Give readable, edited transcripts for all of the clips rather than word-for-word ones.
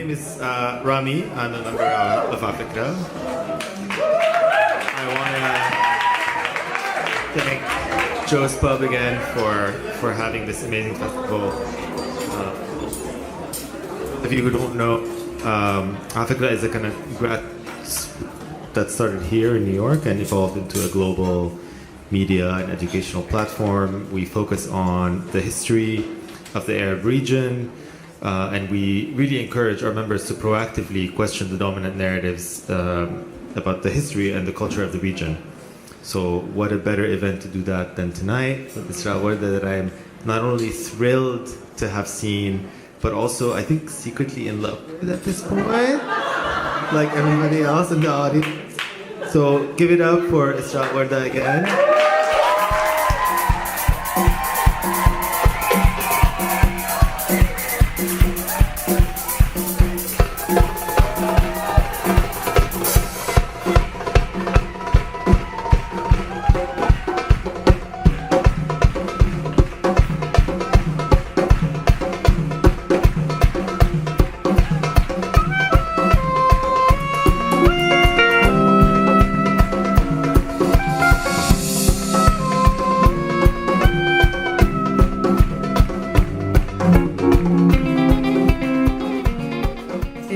name is Rami. I'm a member of Africa. I want to thank Joe's Pub again for having this amazing festival. If you who don't know, Africa is a kind of grad that started here in New York and evolved into a global media and educational platform. We focus on the history of the Arab region, and we really encourage our members to proactively question the dominant narratives about the history and the culture of the region. So what a better event to do that than tonight with Esraa Warda, that I am not only thrilled to have seen, but also I think secretly in love with at this point, like everybody else in the audience. So give it up for Esraa Warda again.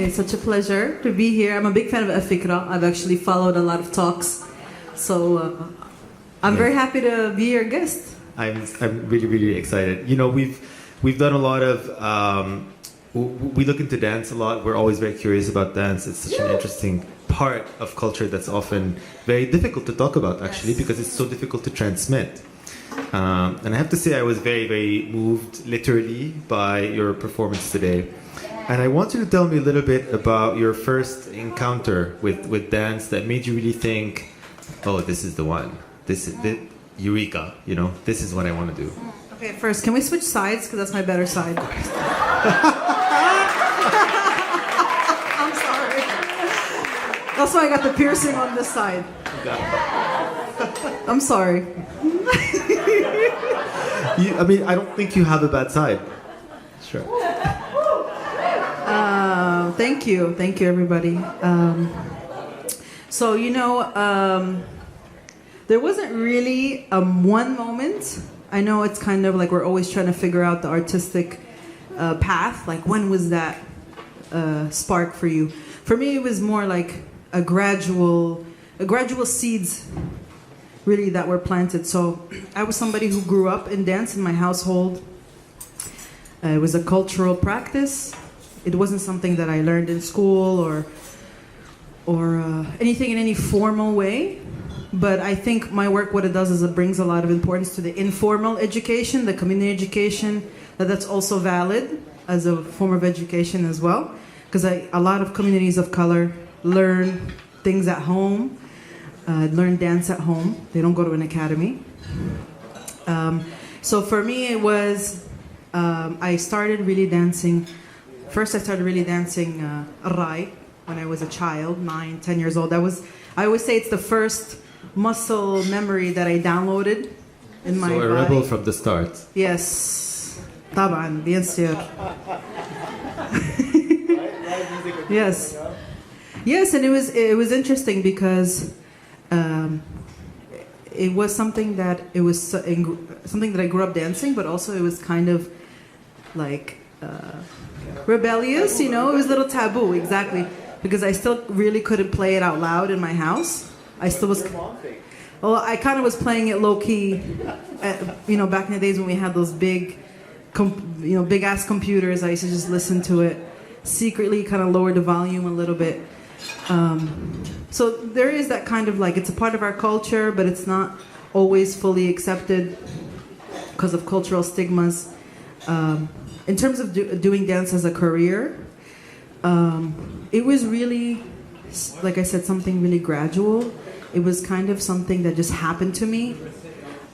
Such a pleasure to be here. I'm a big fan of Fikra. I've actually followed a lot of talks, so I'm very happy to be your guest. I'm really excited. You know, we've done a lot of we look into dance a lot. We're always very curious about dance. It's such an interesting part of culture that's often very difficult to talk about, actually, because it's so difficult to transmit. And I have to say, I was very moved, literally, by your performance today. And I want you to tell me a little bit about your first encounter with dance that made you really think, oh, this is the one. This is the Eureka, you know, this is what I want to do. Okay, first, can we switch sides? Because that's my better side. I'm sorry. That's why I got the piercing on this side. I'm sorry. I mean, I don't think you have a bad side. Sure. Thank you, everybody. So, you know, there wasn't really one moment. I know it's kind of like we're always trying to figure out the artistic path. Like, when was that spark for you? For me, it was more like a gradual seeds, really, that were planted. So, I was somebody who grew up in dance in my household. It was a cultural practice. It wasn't something that I learned in school or anything in any formal way. But I think my work, what it does is it brings a lot of importance to the informal education, the community education, that's also valid as a form of education as well. Because a lot of communities of color learn things at home, learn dance at home. They don't go to an academy. So for me, it was, I started really dancing. First, I started really dancing Rai when I was a child, 9, 10 years old. I always say it's the first muscle memory that I downloaded in my body. So a rebel from the start. Yes. طبعا, bien sûr. Yes. Yes, and it was interesting because it was something that I grew up dancing, but also it was kind of like rebellious, you know. It was a little taboo, exactly, because I still really couldn't play it out loud in my house. I still was. Well, I kind of was playing it low key, you know, back in the days when we had those big ass computers. I used to just listen to it secretly, kind of lower the volume a little bit. So there is that kind of like, it's a part of our culture, but it's not always fully accepted because of cultural stigmas. In terms of doing dance as a career, it was really, like I said, something really gradual. It was kind of something that just happened to me.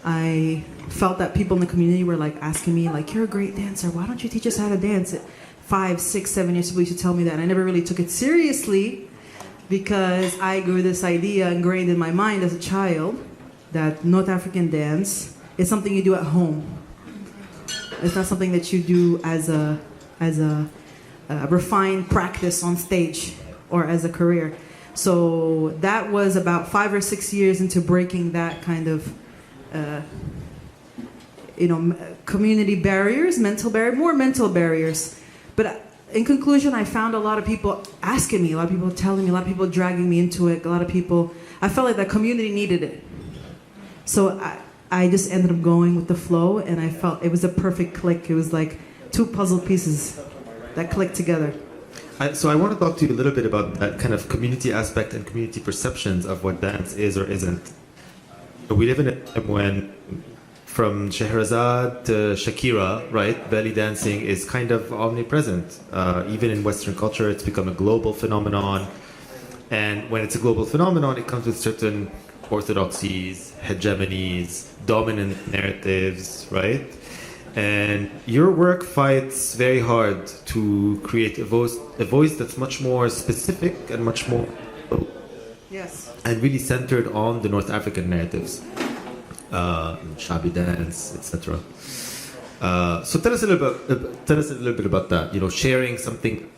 I felt that people in the community were like asking me, like, you're a great dancer, why don't you teach us how to dance? At 5, 6, 7 years, people used to tell me that. And I never really took it seriously because I grew this idea ingrained in my mind as a child that North African dance is something you do at home. It's not something that you do as a refined practice on stage or as a career. So that was about 5 or 6 years into breaking that kind of, community barriers, more mental barriers. But in conclusion, I found a lot of people asking me, a lot of people telling me, a lot of people dragging me into it, a lot of people, I felt like the community needed it. So I just ended up going with the flow, and I felt it was a perfect click. It was like two puzzle pieces that clicked together. So I want to talk to you a little bit about that kind of community aspect and community perceptions of what dance is or isn't. We live in a time when, from Shahrazad to Shakira, right, belly dancing is kind of omnipresent. Even in Western culture, it's become a global phenomenon. And when it's a global phenomenon, it comes with certain orthodoxies, hegemonies, dominant narratives, right? And your work fights very hard to create a voice that's much more specific and much more, yes, and really centered on the North African narratives, shabby dance, etc. So tell us a little bit about that. You know, sharing something.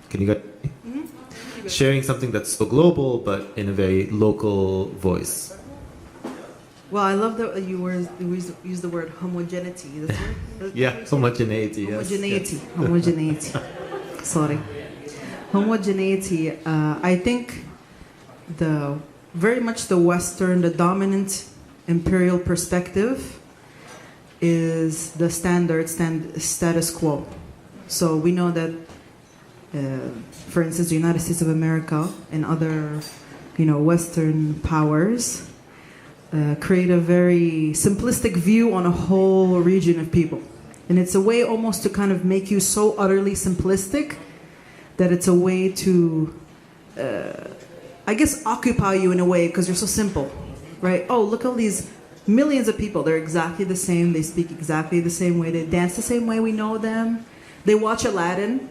Can you get? Mm-hmm. Sharing something that's so global, but in a very local voice. Well, I love that you use the word homogeneity. Yeah, homogeneity. Yes. Homogeneity. Sorry. Homogeneity. I think very much the Western, the dominant imperial perspective is the status quo. So we know that, for instance, the United States of America and other, Western powers create a very simplistic view on a whole region of people. And it's a way almost to kind of make you so utterly simplistic that it's a way to, occupy you in a way because you're so simple, right? Oh, look at all these millions of people. They're exactly the same. They speak exactly the same way. They dance the same way we know them. They watch Aladdin.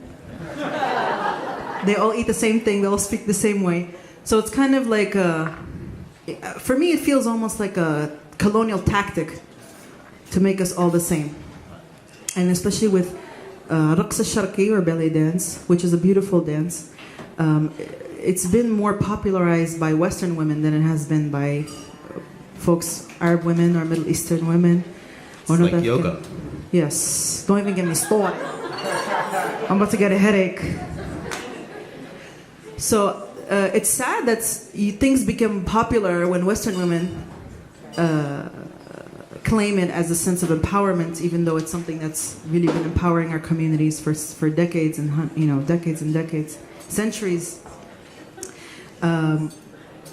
They all eat the same thing. They all speak the same way. So it's kind of like for me, it feels almost like a colonial tactic to make us all the same. And especially with Raqs al-Sharqi, or belly dance, which is a beautiful dance, it's been more popularized by Western women than it has been by folks, Arab women or Middle Eastern women. It's like yoga. Yes. Don't even get me started. I'm about to get a headache. So it's sad that things become popular when Western women claim it as a sense of empowerment, even though it's something that's really been empowering our communities for decades and decades, centuries.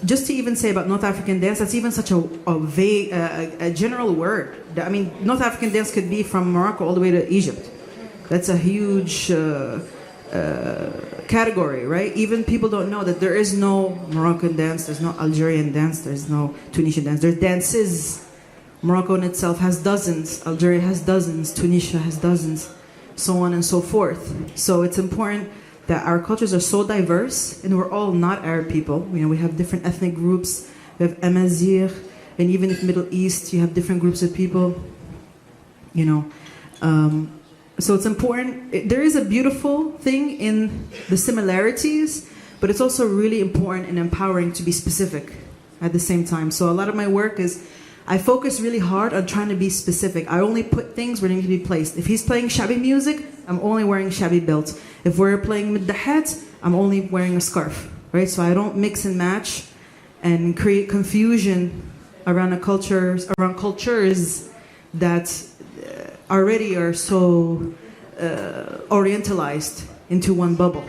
Just to even say about North African dance, that's even such a vague, a general word. I mean, North African dance could be from Morocco all the way to Egypt. That's a huge category, right? Even people don't know that there is no Moroccan dance, there's no Algerian dance, there's no Tunisian dance. There's dances. Morocco in itself has dozens, Algeria has dozens, Tunisia has dozens, so on and so forth. So it's important that our cultures are so diverse, and we're all not Arab people. We have different ethnic groups. We have Amazigh, and even in the Middle East, you have different groups of people. So it's important. There is a beautiful thing in the similarities, but it's also really important and empowering to be specific at the same time. So a lot of my work is, I focus really hard on trying to be specific. I only put things where they need to be placed. If he's playing shabby music, I'm only wearing shabby belt. If we're playing middahat, I'm only wearing a scarf, right? So I don't mix and match and create confusion around cultures that already are so orientalized into one bubble.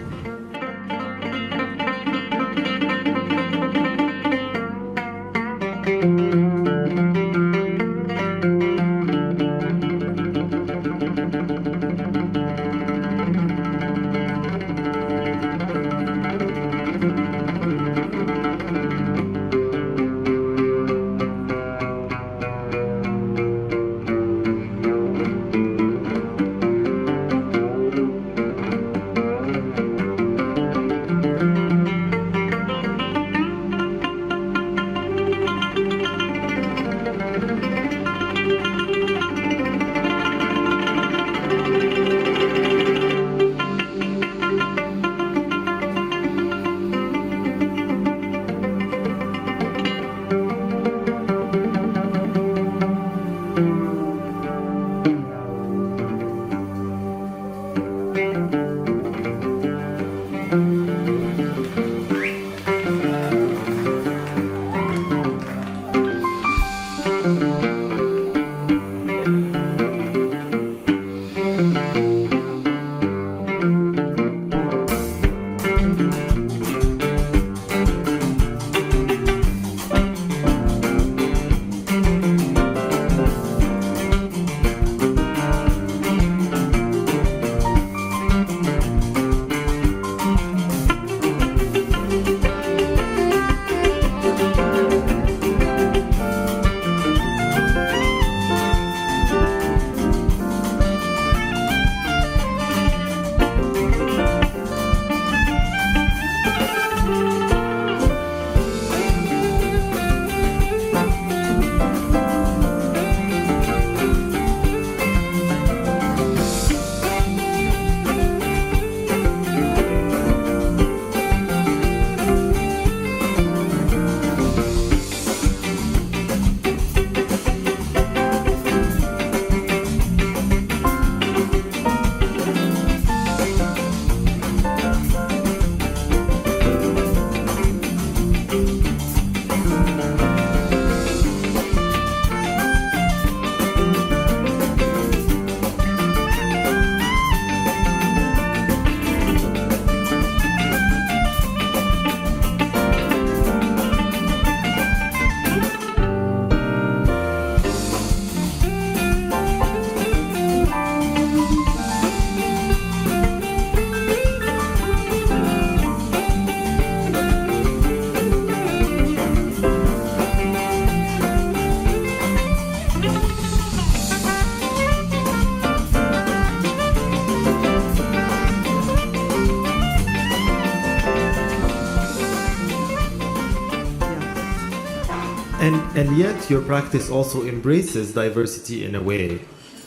and yet your practice also embraces diversity in a way,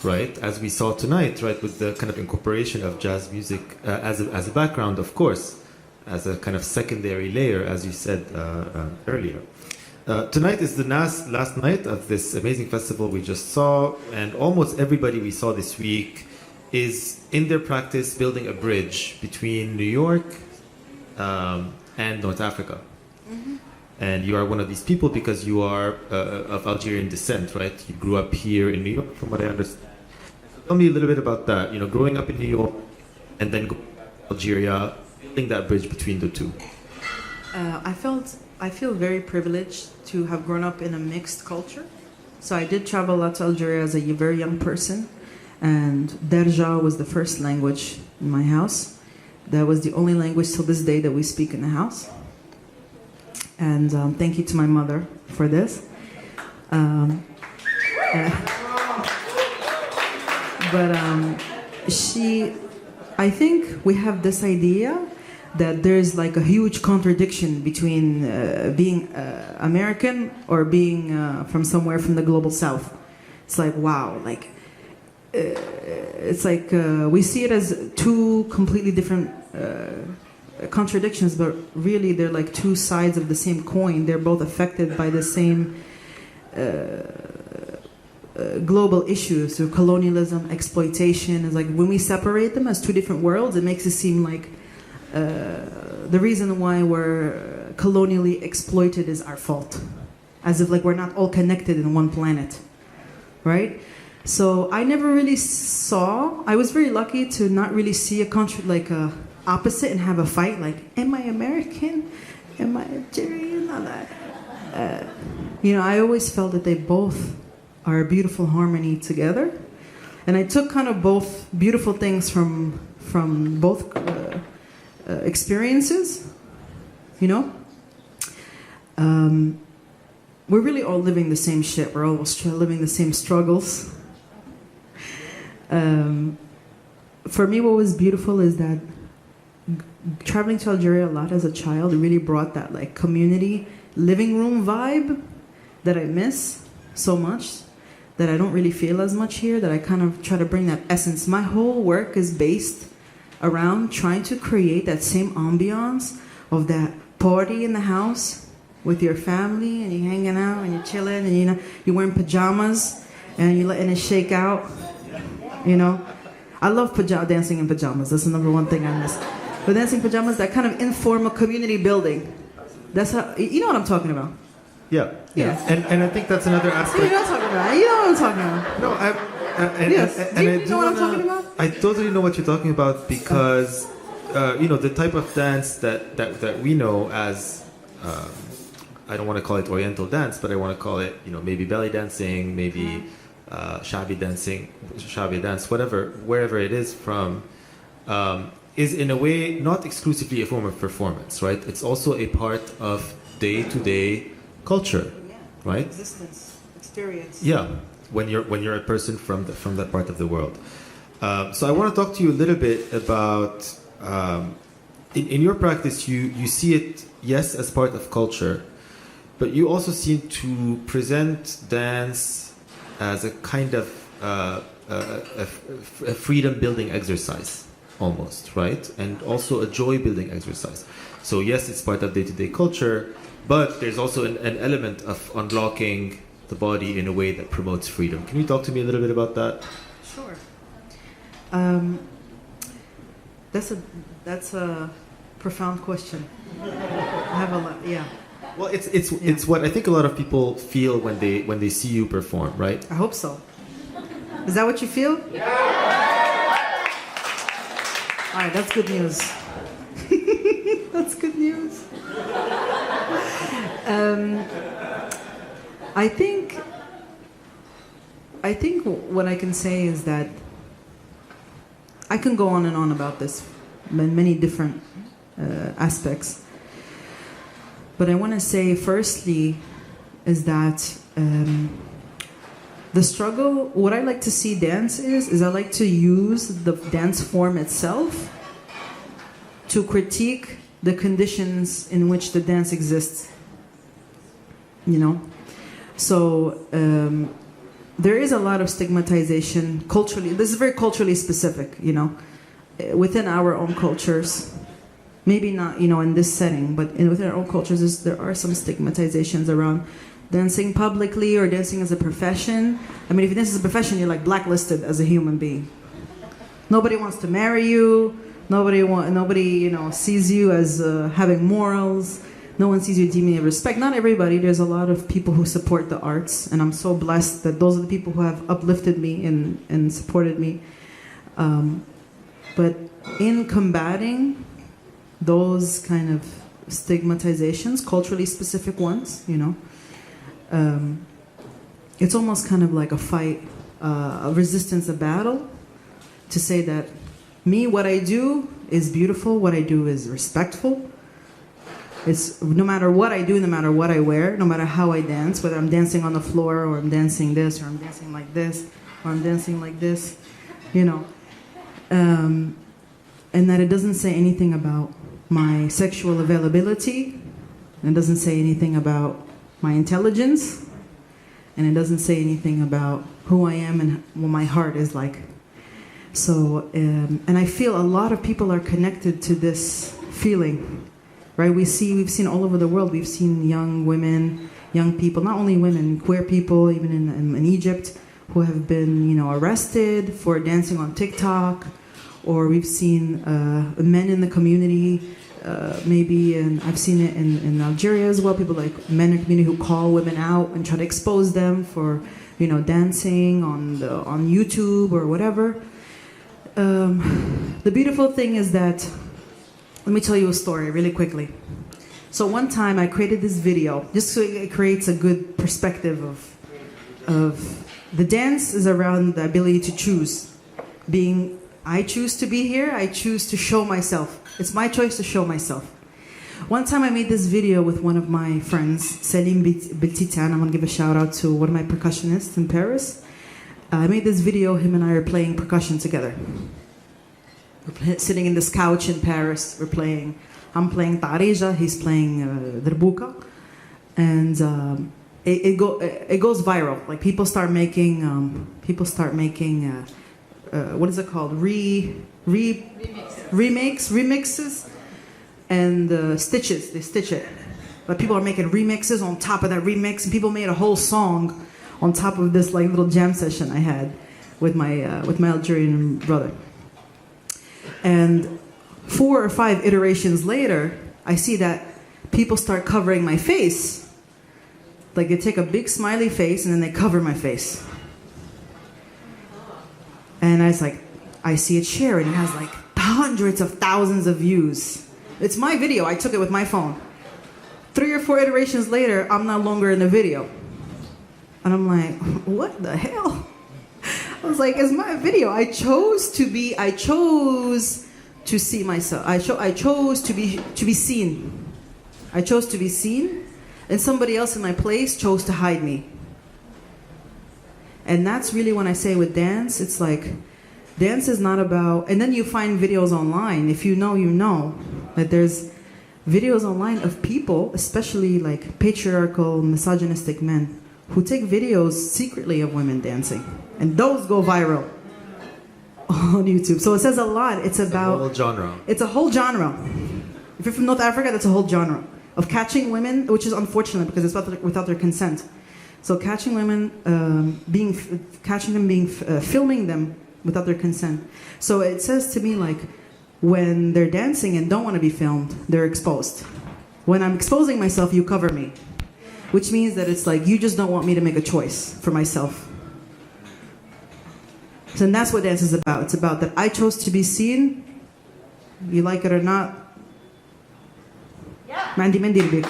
right? As we saw tonight, right, with the kind of incorporation of jazz music as a background, of course, as a kind of secondary layer, as you said earlier. Tonight is the last night of this amazing festival we just saw, and almost everybody we saw this week is in their practice building a bridge between New York and North Africa. Mm-hmm. And you are one of these people because you are of Algerian descent, right? You grew up here in New York, from what I understand. So tell me a little bit about that. You know, growing up in New York and then going to Algeria, building that bridge between the two. I feel very privileged to have grown up in a mixed culture. So I did travel a lot to Algeria as a very young person, and Darja was the first language in my house. That was the only language till this day that we speak in the house. And thank you to my mother for this. I think we have this idea that there's like a huge contradiction between being American or being from somewhere from the global south. It's like, wow, like, it's like we see it as two completely different contradictions, but really they're like two sides of the same coin. They're both affected by the same global issues, so colonialism, exploitation. Is like when we separate them as two different worlds, it makes it seem like the reason why we're colonially exploited is our fault, as if like we're not all connected in one planet, right? So I never really saw. I was very lucky to not really see a country like a opposite and have a fight. Like, am I American? Am I Algerian? All that. You know, I always felt that they both are a beautiful harmony together, and I took kind of both beautiful things from both experiences. You know, we're really all living the same shit. We're all living the same struggles. For me, what was beautiful is that traveling to Algeria a lot as a child, it really brought that like community living room vibe that I miss so much, that I don't really feel as much here, that I kind of try to bring that essence. My whole work is based around trying to create that same ambiance of that party in the house with your family, and you're hanging out and you're chilling, and you know you're wearing pajamas and you're letting it shake out. You know, I love dancing in pajamas. That's the number one thing I miss. But dancing pajamas, that kind of informal community building. That's how, you know what I'm talking about. Yeah. And I think that's another aspect. You know what I'm talking about. You know what I'm talking about. No, yes. Do you know what I'm talking about? I totally know what you're talking about because, you know, the type of dance that we know as, I don't want to call it Oriental dance, but I want to call it, you know, maybe belly dancing, maybe shabi dancing, shabi dance, whatever, wherever it is from, is in a way not exclusively a form of performance, right? It's also a part of day-to-day culture, right? Existence, experience. Yeah, when you're a person from that part of the world. So I want to talk to you a little bit about in your practice. You see it, yes, as part of culture, but you also seem to present dance as a kind of a freedom-building exercise, almost, right? And also a joy-building exercise. So yes, it's part of day-to-day culture, but there's also an element of unlocking the body in a way that promotes freedom. Can you talk to me a little bit about that? Sure. That's a profound question. I have a lot. Yeah. Well, it's what I think a lot of people feel when they see you perform, right? I hope so. Is that what you feel? Yeah. All right, that's good news. That's good news. I think what I can say is that I can go on and on about this in many different aspects. But I want to say firstly is that the struggle, what I like to see dance is I like to use the dance form itself to critique the conditions in which the dance exists. You know? So there is a lot of stigmatization culturally. This is very culturally specific, you know, within our own cultures. Maybe not, you know, in this setting, but within our own cultures, there are some stigmatizations around dancing publicly or dancing as a profession. I mean, if you dance as a profession, you're like blacklisted as a human being. Nobody wants to marry you. Nobody, you know, sees you as having morals. No one sees you deeming of respect. Not everybody. There's a lot of people who support the arts, and I'm so blessed that those are the people who have uplifted me and supported me. But in combating those kind of stigmatizations, culturally specific ones, you know, it's almost kind of like a fight, a resistance, a battle, to say that me, what I do is beautiful, what I do is respectful. It's no matter what I do, no matter what I wear, no matter how I dance, whether I'm dancing on the floor or I'm dancing this or I'm dancing like this or I'm dancing like this, you know. And that it doesn't say anything about my sexual availability, and it doesn't say anything about my intelligence, and it doesn't say anything about who I am and what my heart is like. So, and I feel a lot of people are connected to this feeling. Right, we've seen all over the world. We've seen young women, young people, not only women, queer people, even in Egypt, who have been, you know, arrested for dancing on TikTok, or we've seen men in the community, maybe, and I've seen it in Algeria as well. People like men in the community who call women out and try to expose them for, you know, dancing on YouTube or whatever. The beautiful thing is that. Let me tell you a story really quickly. So one time I created this video just so it creates a good perspective of the dance is around the ability to choose. I choose to be here, I choose to show myself. It's my choice to show myself. One time I made this video with one of my friends, Salim Beltitan. I'm gonna give a shout out to one of my percussionists in Paris. I made this video, him and I are playing percussion together. We're sitting in this couch in Paris. I'm playing tarija, he's playing derbuka, and it goes viral. Like people start making what is it called? Remixes, and stitches. They stitch it, but people are making remixes on top of that remix, and people made a whole song on top of this like little jam session I had with my Algerian brother. And 4 or 5 iterations later, I see that people start covering my face. Like they take a big smiley face and then they cover my face. And I was like, I see it share and it has like hundreds of thousands of views. It's my video, I took it with my phone. 3 or 4 iterations later, I'm no longer in the video. And I'm like, what the hell? I was like, it's my video. I chose to see myself. I chose to be seen. I chose to be seen, and somebody else in my place chose to hide me. And that's really when I say with dance, it's like, dance is not about, and then you find videos online. If you know, that there's videos online of people, especially like patriarchal, misogynistic men, who take videos secretly of women dancing. And those go viral on YouTube. So it says a lot. It's about a whole genre. It's a whole genre. If you're from North Africa, that's a whole genre of catching women, which is unfortunate because it's without their consent. So catching women, filming them without their consent. So it says to me like, when they're dancing and don't want to be filmed, they're exposed. When I'm exposing myself, you cover me. Which means that it's like, you just don't want me to make a choice for myself. So and that's what dance is about. It's about that I chose to be seen, you like it or not. Mandi Mendirbik.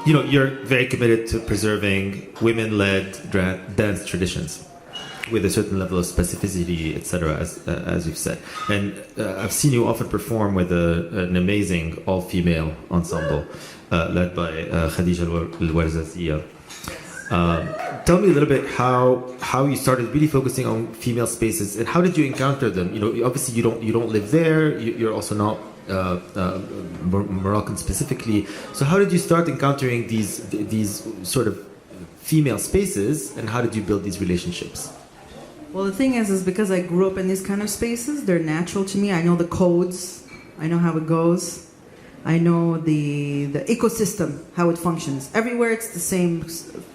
you're very committed to preserving women-led dance traditions with a certain level of specificity, etc., as you've said. And I've seen you often perform with an amazing all-female ensemble led by Khadija Al-Warzaziyah. Tell me a little bit how you started really focusing on female spaces, and how did you encounter them? Obviously you don't live there. You're also not Moroccan specifically. So how did you start encountering these sort of female spaces, and how did you build these relationships? Well, the thing is because I grew up in these kind of spaces, they're natural to me. I know the codes. I know how it goes. I know the ecosystem, how it functions. Everywhere it's the same,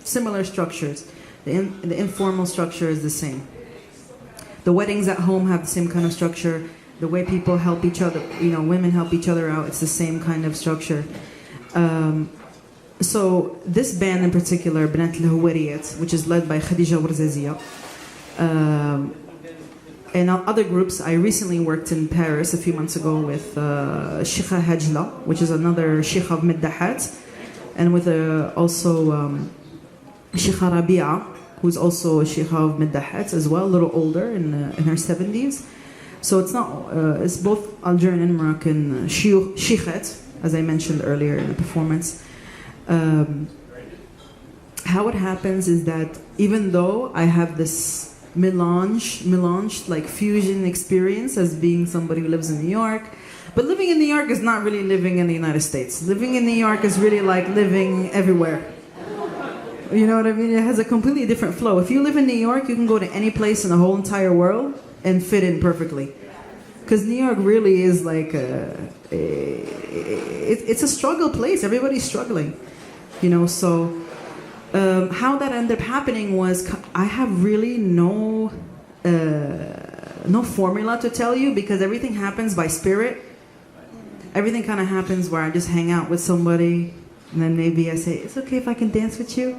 similar structures. The informal structure is the same. The weddings at home have the same kind of structure. The way people help each other, women help each other out, it's the same kind of structure. So this band in particular, Banat al-Huwariyat, which is led by Khadija Warzaziyah, and other groups. I recently worked in Paris a few months ago with Sheikha Hajla, which is another Sheikha of Middahat, and with also Sheikha Rabia, who's also a Sheikha of Middahat as well, a little older in her 70s. So it's both Algerian and Moroccan sheikhat, as I mentioned earlier in the performance. How it happens is that even though I have this melange like fusion experience as being somebody who lives in New York, but living in New York is not really living in the United States. Living in New York is really like living everywhere. You know what I mean? It has a completely different flow. If you live in New York, you can go to any place in the whole entire world and fit in perfectly. Because New York really is like it's a struggle place. Everybody's struggling, so how that ended up happening was I have really no formula to tell you, because everything happens by spirit. Everything kind of happens where I just hang out with somebody, and then maybe I say, it's okay if I can dance with you?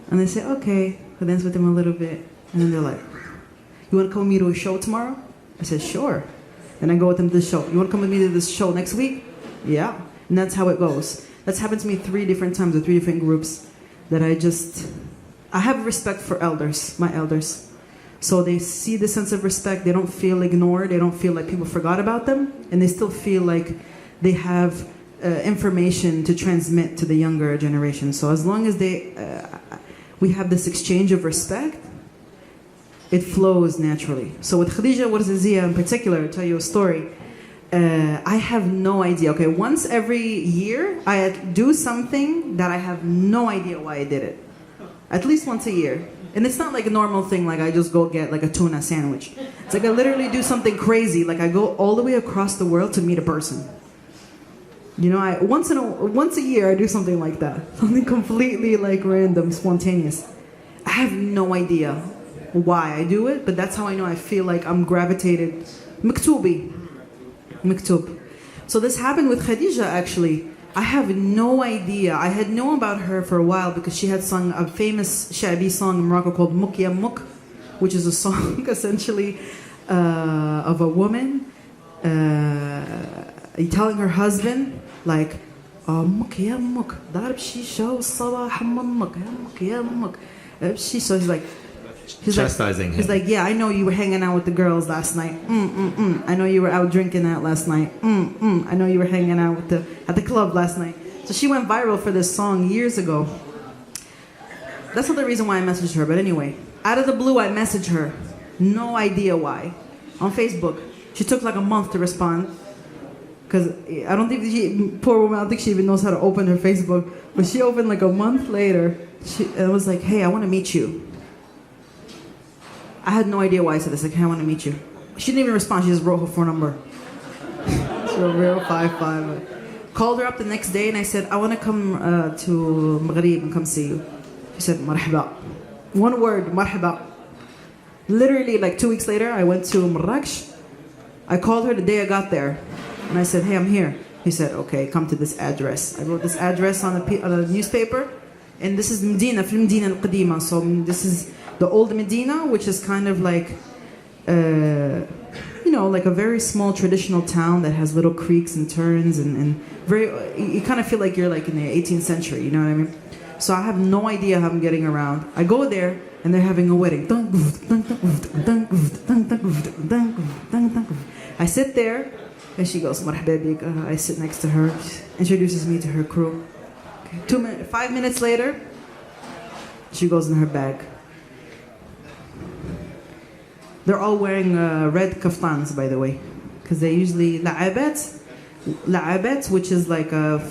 And they say, okay. I dance with them a little bit, and then they're like, you want to come with me to a show tomorrow? I said, sure. Then I go with them to the show. You want to come with me to this show next week? Yeah. And that's how it goes. That's happened to me 3 different times with 3 different groups, that I have respect for my elders. So they see the sense of respect. They don't feel ignored. They don't feel like people forgot about them. And they still feel like they have information to transmit to the younger generation. So as long as we have this exchange of respect, it flows naturally. So with Khadija Warzaziyah in particular, I'll tell you a story. I have no idea. Okay, once every year, I do something that I have no idea why I did it. At least once a year. And it's not like a normal thing, like I just go get like a tuna sandwich. It's like I literally do something crazy, like I go all the way across the world to meet a person. Once a year I do something like that. Something completely like random, spontaneous. I have no idea why I do it, but that's how I know I feel like I'm gravitated. Maktub. So this happened with Khadija actually. I have no idea. I had known about her for a while because she had sung a famous Shabi song in Morocco called Muk Ya Muk, which is a song essentially of a woman telling her husband like Muk Ya Muk, darb shisha wa sabah muk ya muk. So he's chastising him. He's like, yeah, I know you were hanging out with the girls last night. I know you were out drinking that last night. I know you were hanging out at the club last night. So she went viral for this song years ago. That's not the reason why I messaged her, but anyway, out of the blue, I messaged her. No idea why. On Facebook. She took like a month to respond. Because I don't think poor woman, I don't think she even knows how to open her Facebook. But she opened like a month later. It was like, hey, I want to meet you. I had no idea why I said this. Like, hey, I want to meet you. She didn't even respond. She just wrote her phone number. 055. Called her up the next day and I said, I want to come to Maghrib and come see you. She said, marhaba. One word, marhaba. Literally, like 2 weeks later, I went to Marrakech. I called her the day I got there. And I said, hey, I'm here. He said, okay, come to this address. I wrote this address on a newspaper. And this is Medina, from Medina al-Qadima. So this is the old Medina, which is kind of like, like a very small traditional town that has little creeks and turns and very, you kind of feel like you're like in the 18th century, you know what I mean? So I have no idea how I'm getting around. I go there and they're having a wedding. I sit there and she goes, "Marhaba bik." I sit next to her. She introduces me to her crew. 5 minutes later, she goes in her bag. They're all wearing red kaftans, by the way, because they usually la'abat, which is like a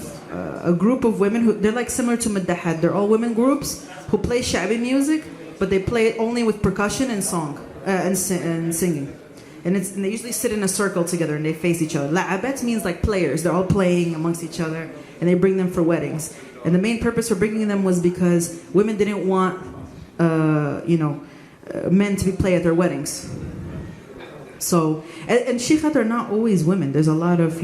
group of women who they're like similar to maddahat. They're all women groups who play shabi music, but they play it only with percussion and song and singing. And they usually sit in a circle together and they face each other. La'abat means like players. They're all playing amongst each other, and they bring them for weddings. And the main purpose for bringing them was because women didn't want, men to play at their weddings. So, and shikhat are not always women. There's a lot of,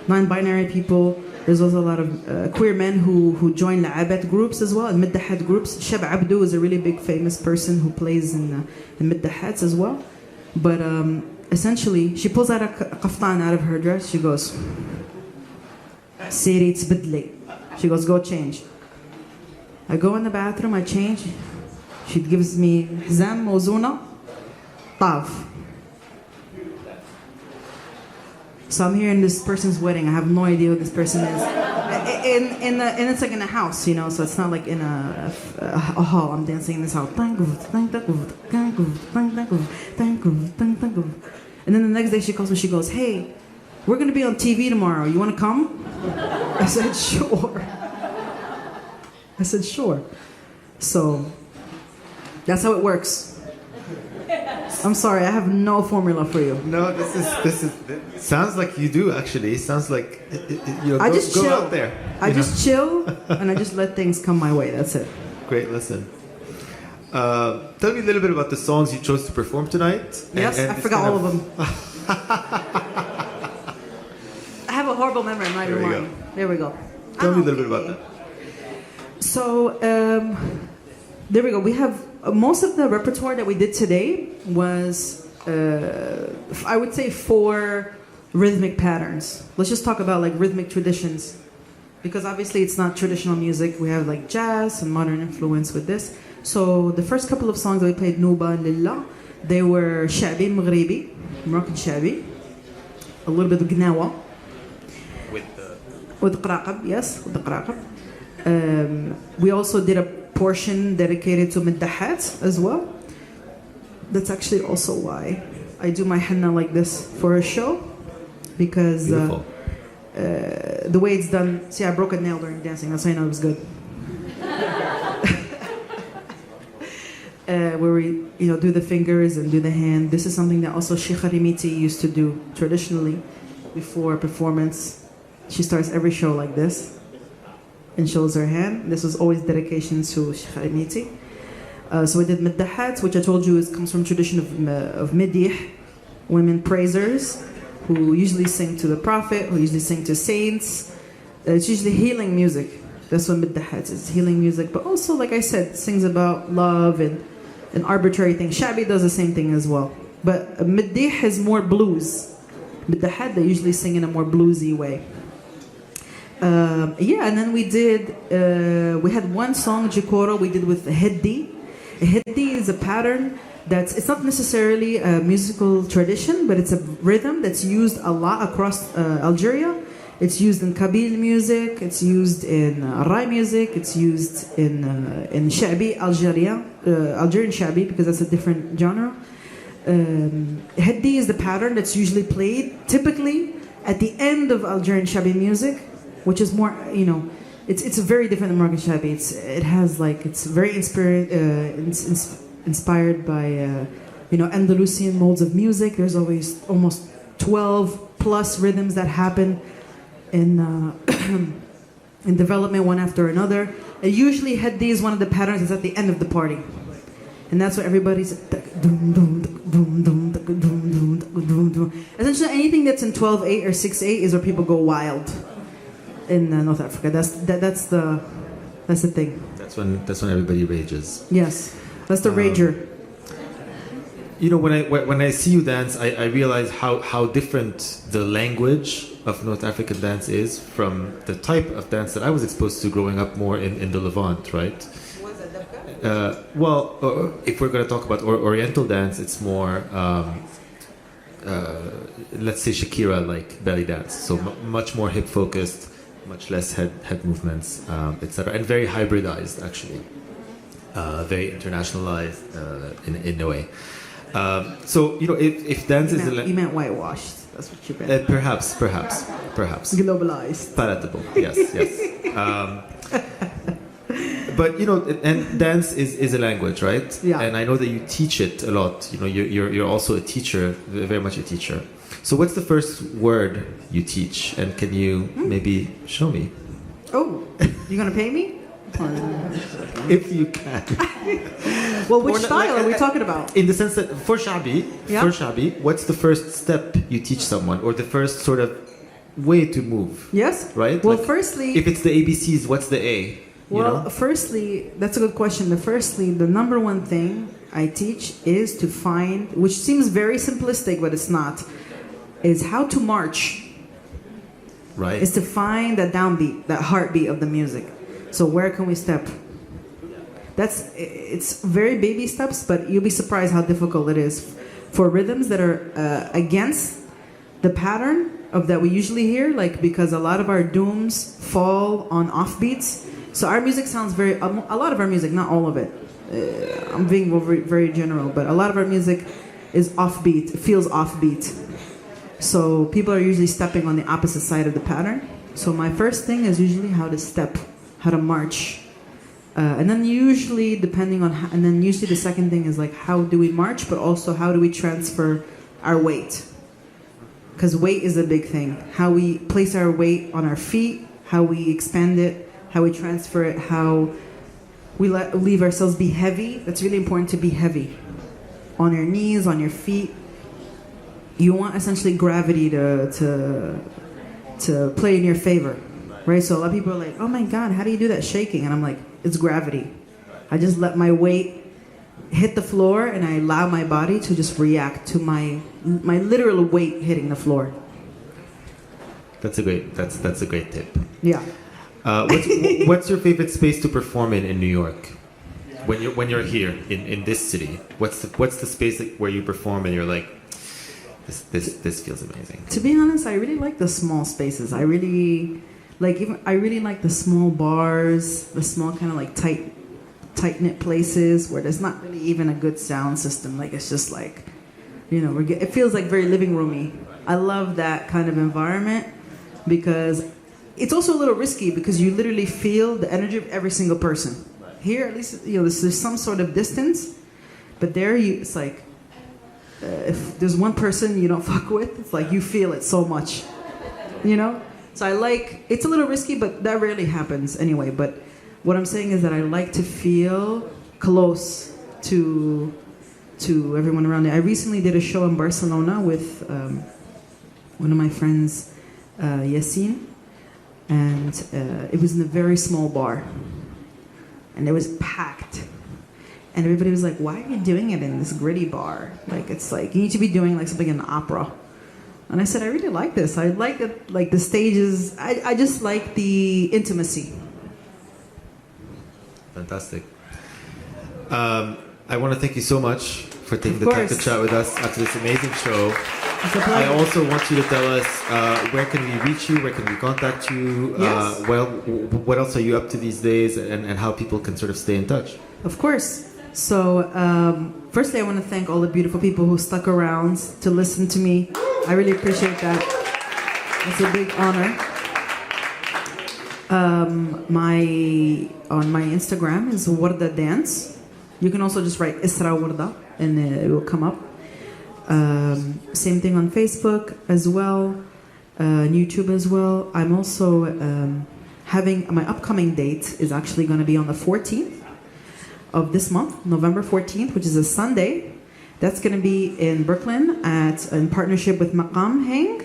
non-binary people. There's also a lot of queer men who join la'abat groups as well, and middahat groups. Shab Abdu is a really big famous person who plays in middahats as well. But essentially, she pulls out a kaftan out of her dress. She goes, "Siri tbidli." She goes, "Go change." I go in the bathroom, I change. She gives me hizam mawzuna, taf. So I'm here in this person's wedding. I have no idea who this person is. And it's like in a house, so it's not like in a hall. I'm dancing in this house. And then the next day she calls me, she goes, "Hey, we're going to be on TV tomorrow. You want to come?" I said, "Sure." So that's how it works. I'm sorry, I have no formula for you. No, this is sounds like you do actually. It sounds like I just go chill. out there. I just chill and I just let things come my way. That's it. Great, listen. Tell me a little bit about the songs you chose to perform tonight. Yes, I forgot all of them. I have a horrible memory. I'm not even lying. There we go. Tell me a little bit about that. So, there we go. We have most of the repertoire that we did today was, I would say, 4 rhythmic patterns. Let's just talk about like rhythmic traditions, because obviously it's not traditional music. We have like jazz and modern influence with this. So the first couple of songs that we played, Nuba and Lilla, they were Shabi Maghribi, Moroccan Shabi, a little bit of Gnawa. With Qraqab, yes, with the Qraqab. We also did a portion dedicated to middahat as well. That's actually also why I do my henna like this for a show, because the way it's done. See, I broke a nail during dancing. That's how I know it was good. Where we, do the fingers and do the hand. This is something that also Sheikh Harimiti used to do traditionally before a performance. She starts every show like this and shows her hand. This was always dedication to Sheikh Harimiti. So we did middahat, which I told you comes from tradition of midih, women praisers, who usually sing to the Prophet, who usually sing to saints. It's usually healing music. That's what middahat is, healing music. But also, like I said, sings about love and arbitrary things. Shabi does the same thing as well. But midih is more blues. Middahat, they usually sing in a more bluesy way. And then we had one song, Jikoro, we did with Hiddi. Hiddi is a pattern it's not necessarily a musical tradition, but it's a rhythm that's used a lot across Algeria. It's used in Kabyle music, it's used in Rai music, it's used in Shabi, Algerian Shabi, because that's a different genre. Hiddi is the pattern that's usually played typically at the end of Algerian Shabi music, which is more, it's very different than Moroccan Shabi. It's very inspired by, Andalusian modes of music. There's always almost 12 plus rhythms that happen in development one after another. And usually Hiddi is one of the patterns that's at the end of the party. And that's what everybody's essentially anything that's in 12/8 or 6/8 is where people go wild in North Africa. That's the thing. That's when everybody rages. Yes, that's the rager. you know, when I see you dance, I realize how different the language of North African dance is from the type of dance that I was exposed to growing up more in the Levant, right? Well, if we're going to talk about Oriental dance, it's more, let's say Shakira-like belly dance. So much more hip-focused, much less head movements, etc. And very hybridized, actually. Very internationalized in a way. So, you know, if dance is... You meant whitewashed. That's what you meant. Perhaps. Globalized. Palatable, yes. But, you know, and dance is a language, right? Yeah. And I know that you teach it a lot. You know, you're also a teacher, very much a teacher. So what's the first word you teach? And can you maybe show me? Oh, you going to pay me? If you can. Well, which style are we talking about? In the sense that for Shabi, what's the first step you teach someone, or the first sort of way to move? Yes. Right? Well, like, firstly... If it's the ABCs, what's the A? Well, firstly, that's a good question. Firstly, the number one thing I teach is to find, which seems very simplistic, but it's not, is how to march. Right. Is to find that downbeat, that heartbeat of the music. So where can we step? It's very baby steps, but you'll be surprised how difficult it is for rhythms that are against the pattern of that we usually hear, like because a lot of our dooms fall on offbeats. So our music sounds a lot of our music, not all of it. I'm being very general, but a lot of our music is offbeat, feels offbeat. So people are usually stepping on the opposite side of the pattern. So my first thing is usually how to step, how to march. And then usually the second thing is like how do we march, but also how do we transfer our weight? Because weight is a big thing. How we place our weight on our feet, how we expand it, how we transfer it, how we leave ourselves be heavy. That's really important, to be heavy. On your knees, on your feet. You want essentially gravity to play in your favor. Right? So a lot of people are like, oh my God, how do you do that shaking? And I'm like, it's gravity. I just let my weight hit the floor and I allow my body to just react to my literal weight hitting the floor. That's a great tip. Yeah. What's your favorite space to perform in New York? When you're here in this city, what's the space where you perform and you're like, this feels amazing? To be honest, I really like the small spaces. I really like the small bars, the small kind of like tight-knit places where there's not really even a good sound system. Like it's just like, you know, it feels like very living roomy. I love that kind of environment because it's also a little risky because you literally feel the energy of every single person. Here, at least, you know, there's some sort of distance, but there it's like if there's one person you don't fuck with, it's like you feel it so much, you know. So it's a little risky, but that rarely happens anyway. But what I'm saying is that I like to feel close to everyone around me. I recently did a show in Barcelona with one of my friends, Yassine, and it was in a very small bar, and it was packed. And everybody was like, "Why are you doing it in this gritty bar? Like it's like you need to be doing like something in an opera." And I said, I really like this. I like it, like the stages. I just like the intimacy. Fantastic. I want to thank you so much for taking the time to chat with us after this amazing show. I also want you to tell us where can we reach you, where can we contact you, Yes. What else are you up to these days, and how people can sort of stay in touch. Of course. So, firstly, I want to thank all the beautiful people who stuck around to listen to me. I really appreciate that. It's a big honor. On my Instagram is Warda Dance. You can also just write Esraa Warda and it will come up. Same thing on Facebook as well, and YouTube as well. I'm also having my upcoming date is actually going to be on the 14th of this month, November 14th, which is a Sunday. That's going to be in Brooklyn in partnership with Maqam Hang.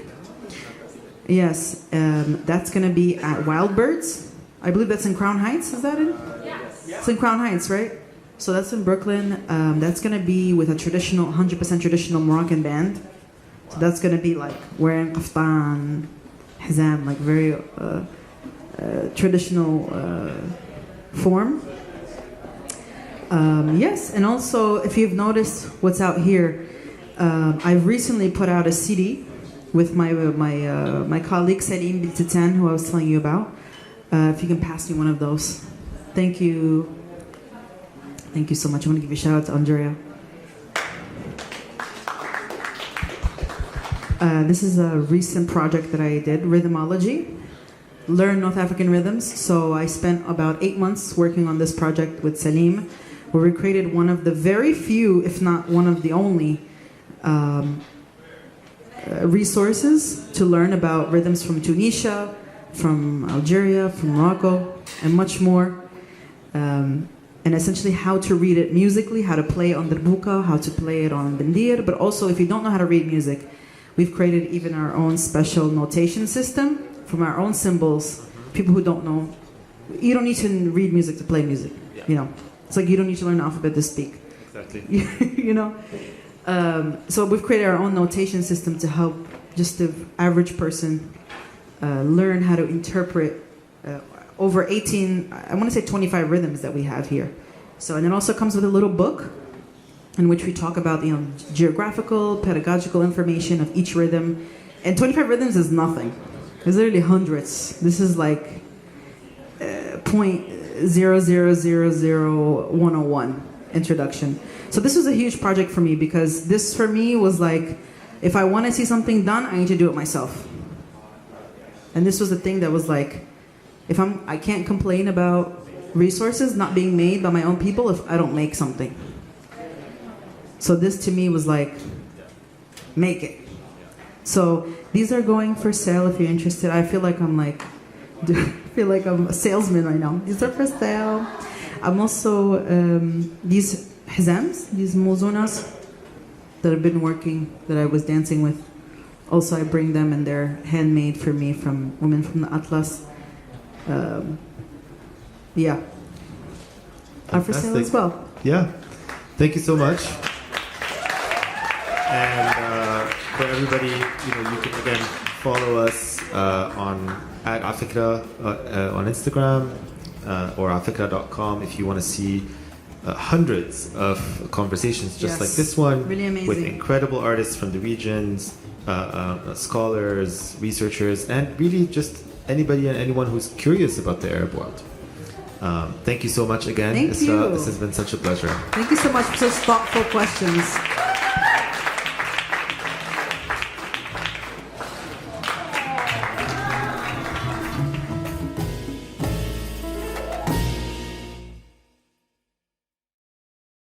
Yes, that's going to be at Wild Birds. I believe that's in Crown Heights. Is that it? Yes. It's in Crown Heights, right? So that's in Brooklyn. That's gonna be with a traditional, 100% traditional Moroccan band. So that's gonna be like wearing kaftan, hizam, like very traditional form. Yes, and also if you've noticed what's out here, I've recently put out a CD with my colleague Salim Biltitan, who I was telling you about. If you can pass me one of those. Thank you. Thank you so much. I want to give you a shout out to Andrea. This is a recent project that I did, Rhythmology. Learn North African rhythms. So I spent about 8 months working on this project with Salim, where we created one of the very few, if not one of the only, resources to learn about rhythms from Tunisia, from Algeria, from Morocco, and much more. And essentially how to read it musically, how to play on the buka, how to play it on bendir, but also if you don't know how to read music, we've created even our own special notation system from our own symbols. People who don't know, you don't need to read music to play music, you know. It's like you don't need to learn the alphabet to speak. Exactly. You know? So we've created our own notation system to help just the average person learn how to interpret over 18, I want to say 25 rhythms that we have here. So, and it also comes with a little book in which we talk about, you know, geographical, pedagogical information of each rhythm. And 25 rhythms is nothing. There's literally hundreds. This is like 0.0000101 introduction. So this was a huge project for me because this for me was like, if I want to see something done, I need to do it myself. And this was the thing that was like, I can't complain about resources not being made by my own people if I don't make something. So this to me was like, make it. So these are going for sale if you're interested. I feel like I'm a salesman right now. These are for sale. I'm also, these hizams, these mozonas that I've been working, that I was dancing with. Also, I bring them and they're handmade for me from women from the Atlas. Yeah. Are for sale as well. Yeah. Thank you so much. And for everybody, you know, you can again follow us at Afikra on Instagram or afikra.com if you want to see hundreds of conversations just like this one, really amazing, with incredible artists from the regions, scholars, researchers, and really just anybody and anyone who's curious about the Arab world. Thank you so much again, Thank Esraa. you. This has been such a pleasure. Thank you so much for such thoughtful questions.